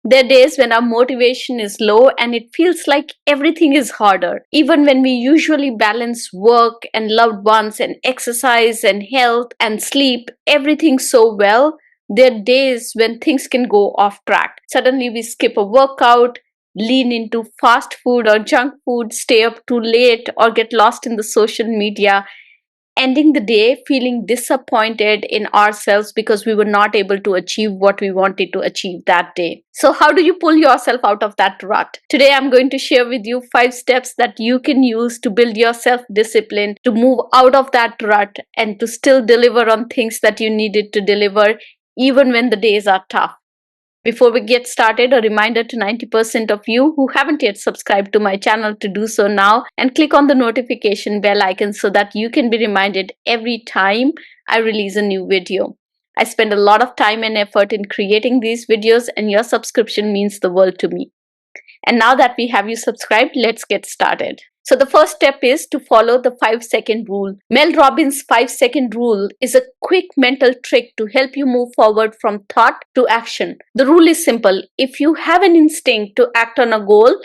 There are days when our motivation is low and it feels like everything is harder. Even when we usually balance work and loved ones and exercise and health and sleep, everything so well, there are days when things can go off track. Suddenly we skip a workout, lean into fast food or junk food, stay up too late, or get lost in the social media, ending the day feeling disappointed in ourselves because we were not able to achieve what we wanted to achieve that day. So how do you pull yourself out of that rut? Today I'm going to share with you 5 steps that you can use to build your self-discipline, to move out of that rut and to still deliver on things that you needed to deliver even when the days are tough. Before we get started, a reminder to 90% of you who haven't yet subscribed to my channel to do so now and click on the notification bell icon so that you can be reminded every time I release a new video. I spend a lot of time and effort in creating these videos and your subscription means the world to me. And now that we have you subscribed, let's get started. So the first step is to follow the 5-second rule. Mel Robbins' 5-second rule is a quick mental trick to help you move forward from thought to action. The rule is simple. If you have an instinct to act on a goal,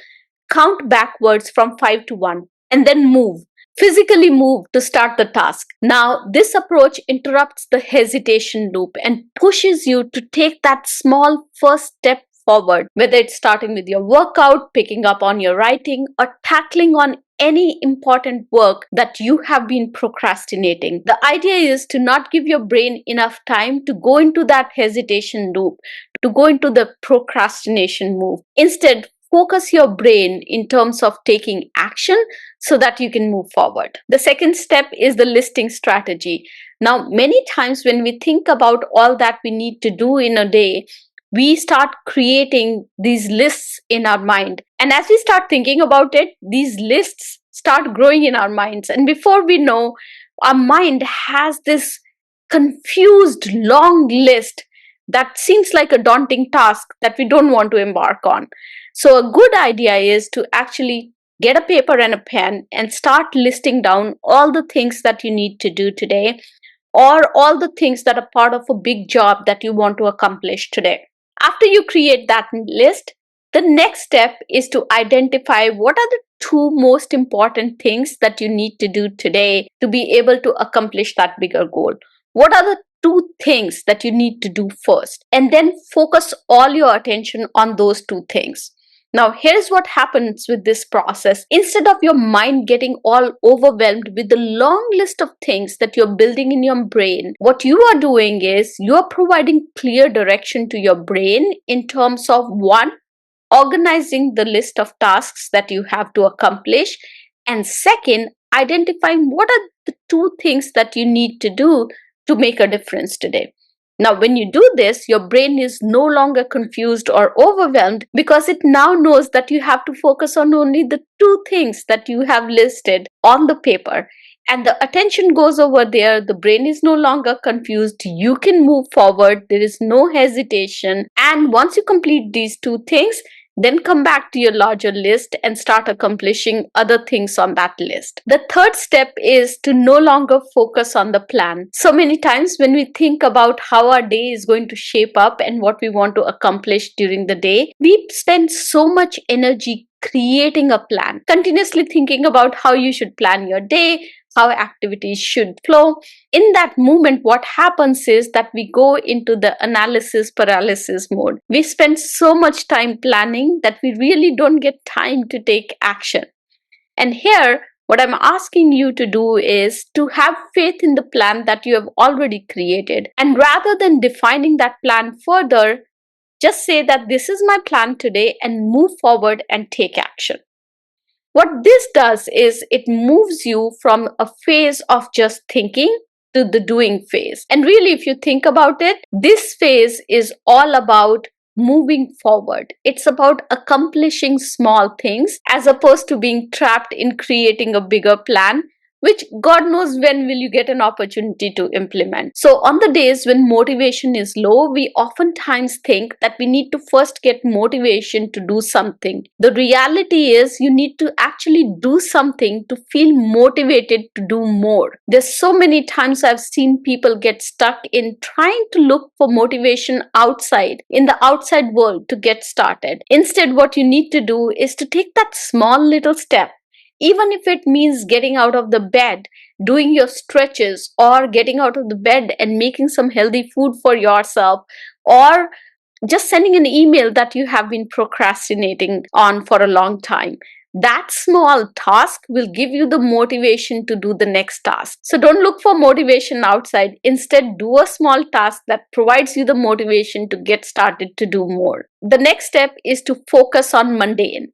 count backwards from 5 to 1 and then move. Physically move to start the task. Now, this approach interrupts the hesitation loop and pushes you to take that small first step forward, whether it's starting with your workout, picking up on your writing, or tackling on any important work that you have been procrastinating. The idea is to not give your brain enough time to go into that hesitation loop, to go into the procrastination move. Instead, focus your brain in terms of taking action so that you can move forward. The second step is the listing strategy. Now, many times when we think about all that we need to do in a day, we start creating these lists in our mind. And as we start thinking about it, these lists start growing in our minds. And before we know, our mind has this confused long list that seems like a daunting task that we don't want to embark on. So a good idea is to actually get a paper and a pen and start listing down all the things that you need to do today, or all the things that are part of a big job that you want to accomplish today. After you create that list, the next step is to identify what are the 2 most important things that you need to do today to be able to accomplish that bigger goal. What are the 2 things that you need to do first? And then focus all your attention on those 2 things. Now, here's what happens with this process. Instead of your mind getting all overwhelmed with the long list of things that you're building in your brain, what you are doing is you're providing clear direction to your brain in terms of 1, organizing the list of tasks that you have to accomplish, and 2nd, identifying what are the 2 things that you need to do to make a difference today. Now, when you do this, your brain is no longer confused or overwhelmed because it now knows that you have to focus on only the 2 things that you have listed on the paper. And the attention goes over there. The brain is no longer confused. You can move forward. There is no hesitation. And once you complete these 2 things, then come back to your larger list and start accomplishing other things on that list. The third step is to no longer focus on the plan. So many times when we think about how our day is going to shape up and what we want to accomplish during the day, we spend so much energy creating a plan, continuously thinking about how you should plan your day, how activities should flow. In that moment, what happens is that we go into the analysis paralysis mode. We spend so much time planning that we really don't get time to take action. And here, what I'm asking you to do is to have faith in the plan that you have already created. And rather than defining that plan further, just say that this is my plan today and move forward and take action. What this does is it moves you from a phase of just thinking to the doing phase. And really, if you think about it, this phase is all about moving forward. It's about accomplishing small things as opposed to being trapped in creating a bigger plan, which God knows when will you get an opportunity to implement. So on the days when motivation is low, we oftentimes think that we need to first get motivation to do something. The reality is you need to actually do something to feel motivated to do more. There's so many times I've seen people get stuck in trying to look for motivation outside, in the outside world, to get started. Instead, what you need to do is to take that small little step. Even if it means getting out of the bed, doing your stretches, or getting out of the bed and making some healthy food for yourself, or just sending an email that you have been procrastinating on for a long time. That small task will give you the motivation to do the next task. So don't look for motivation outside. Instead, do a small task that provides you the motivation to get started to do more. The next step is to focus on mundane.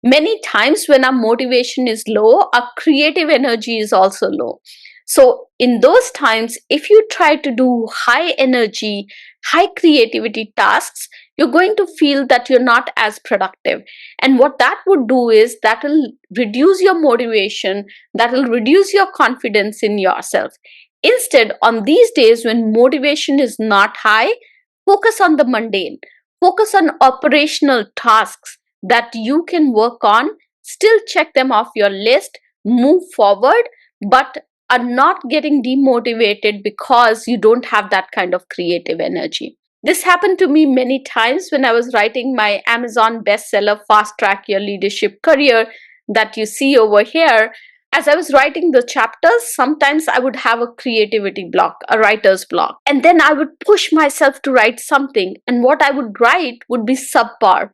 Many times when our motivation is low, our creative energy is also low. So in those times, if you try to do high energy, high creativity tasks, you're going to feel that you're not as productive. And what that would do is that will reduce your motivation, that will reduce your confidence in yourself. Instead, on these days when motivation is not high, focus on the mundane. Focus on operational tasks that you can work on, still check them off your list, move forward, but are not getting demotivated because you don't have that kind of creative energy. This happened to me many times when I was writing my Amazon bestseller, Fast Track Your Leadership Career, that you see over here. As I was writing the chapters, sometimes I would have a creativity block, a writer's block. And then I would push myself to write something, and what I would write would be subpar.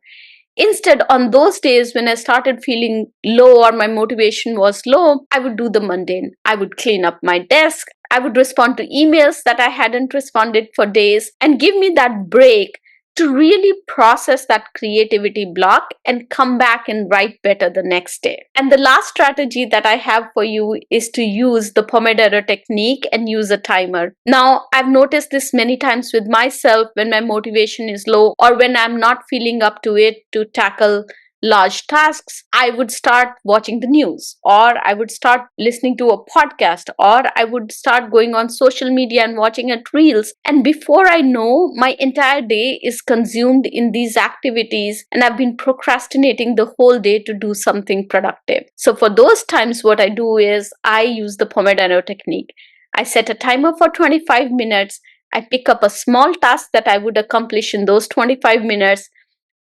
Instead, on those days when I started feeling low or my motivation was low, I would do the mundane. I would clean up my desk. I would respond to emails that I hadn't responded for days and give me that break to really process that creativity block and come back and write better the next day. And the last strategy that I have for you is to use the Pomodoro technique and use a timer. Now, I've noticed this many times with myself when my motivation is low or when I'm not feeling up to it to tackle large tasks. I would start watching the news, or I would start listening to a podcast, or I would start going on social media and watching at reels. And before I know, my entire day is consumed in these activities, and I've been procrastinating the whole day to do something productive. So for those times, what I do is I use the Pomodoro technique. I set a timer for 25 minutes. I pick up a small task that I would accomplish in those 25 minutes.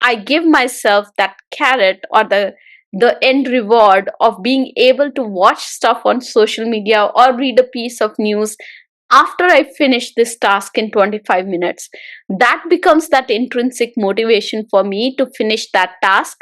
I give myself that carrot or the end reward of being able to watch stuff on social media or read a piece of news after I finish this task in 25 minutes. That becomes that intrinsic motivation for me to finish that task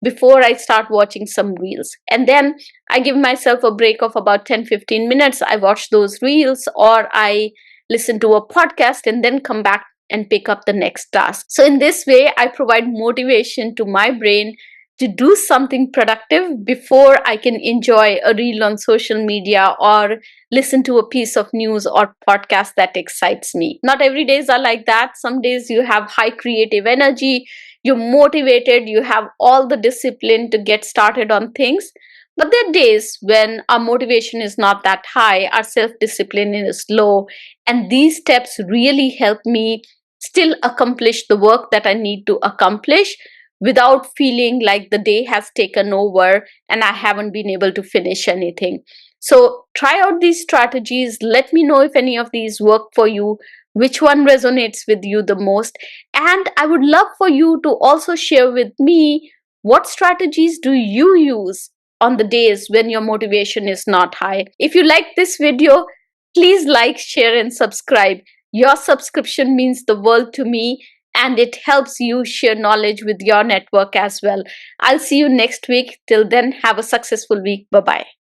before I start watching some reels. And then I give myself a break of about 10-15 minutes. I watch those reels or I listen to a podcast and then come back and pick up the next task. So in this way, I provide motivation to my brain to do something productive before I can enjoy a reel on social media or listen to a piece of news or podcast that excites me. Not every days are like that. Some days you have high creative energy, you're motivated, you have all the discipline to get started on things. But there are days when our motivation is not that high, our self-discipline is low, and these steps really help me still accomplish the work that I need to accomplish without feeling like the day has taken over and I haven't been able to finish anything. So try out these strategies. Let me know if any of these work for you, which one resonates with you the most. And I would love for you to also share with me what strategies do you use on the days when your motivation is not high. If you like this video, please like, share, and subscribe. Your subscription means the world to me, and it helps you share knowledge with your network as well. I'll see you next week. Till then, have a successful week. Bye-bye.